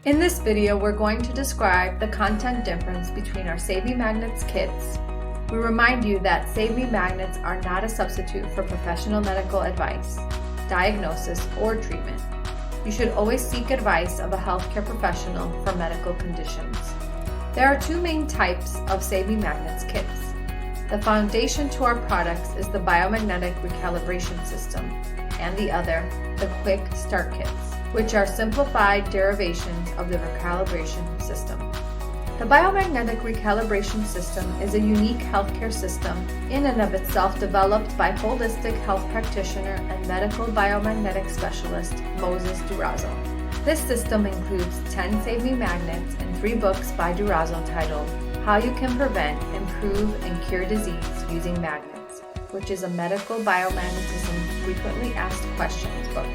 In this video, we're going to describe the content difference between our Save Me Magnets kits. We remind you that Save Me Magnets are not a substitute for professional medical advice, diagnosis, or treatment. You should always seek advice of a healthcare professional for medical conditions. There are two main types of Save Me Magnets kits. The foundation to our products is the Biomagnetic Recalibration system, and the other, the Quick Start Kits, which are simplified derivations of the recalibration system. The Biomagnetic Recalibration system is a unique healthcare system in and of itself developed by holistic health practitioner and medical biomagnetic specialist Moses Durazo. This system includes 10 Save Me Magnets and 3 books by Durazo titled How You Can Prevent, Improve, and Cure Disease Using Magnets, which is a medical biomagnetism frequently asked questions book.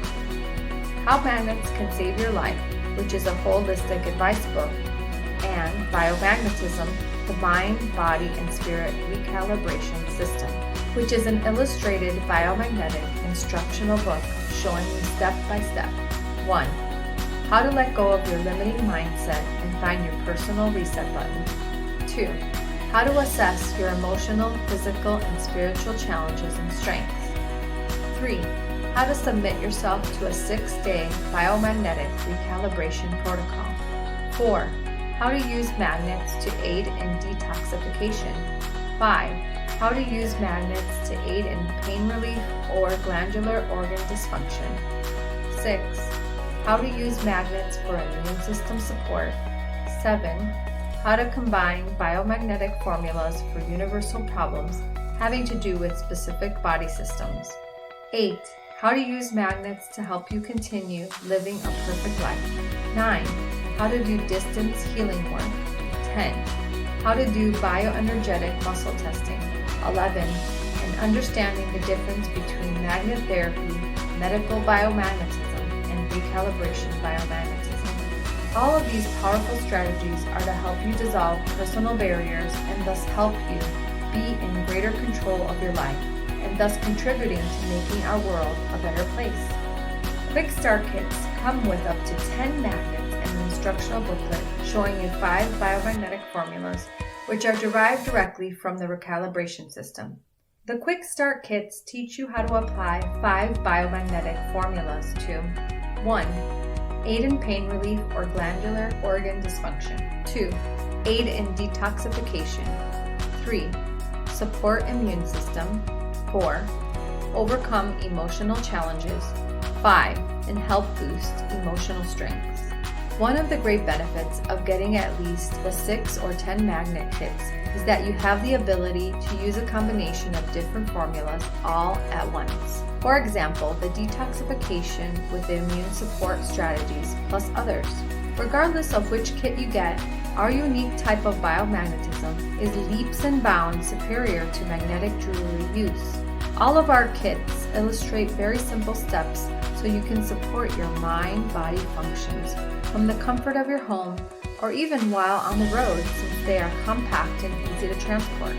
How Magnets Can Save Your Life, which is a holistic advice book, and Biomagnetism, the Mind, Body, and Spirit Recalibration System, which is an illustrated biomagnetic instructional book showing you step by step. 1. How to let go of your limiting mindset and find your personal reset button. 2. How to assess your emotional, physical, and spiritual challenges and strengths. 3. How to submit yourself to a 6-day biomagnetic recalibration protocol. 4. How to use magnets to aid in detoxification. 5. How to use magnets to aid in pain relief or glandular organ dysfunction. 6. How to use magnets for immune system support. 7. How to combine biomagnetic formulas for universal problems having to do with specific body systems. 8. How to use magnets to help you continue living a perfect life. 9. How to do distance healing work. 10. How to do bioenergetic muscle testing. 11. And understanding the difference between magnet therapy, medical biomagnetism, and recalibration biomagnetism. All of these powerful strategies are to help you dissolve personal barriers and thus help you be in greater control of your life, and thus contributing to making our world a better place. Quick Start Kits come with up to 10 magnets and an instructional booklet showing you 5 biomagnetic formulas which are derived directly from the recalibration system. The Quick Start Kits teach you how to apply 5 biomagnetic formulas to 1. Aid in pain relief or glandular organ dysfunction. 2. Aid in detoxification. 3. Support immune system. 4. Overcome emotional challenges. 5. And help boost emotional strengths. One of the great benefits of getting at least the 6 or 10 magnet kits is that you have the ability to use a combination of different formulas all at once. For example, the detoxification with the immune support strategies plus others. Regardless of which kit you get, our unique type of biomagnetism is leaps and bounds superior to magnetic jewelry use. All of our kits illustrate very simple steps so you can support your mind-body functions from the comfort of your home or even while on the road, since they are compact and easy to transport.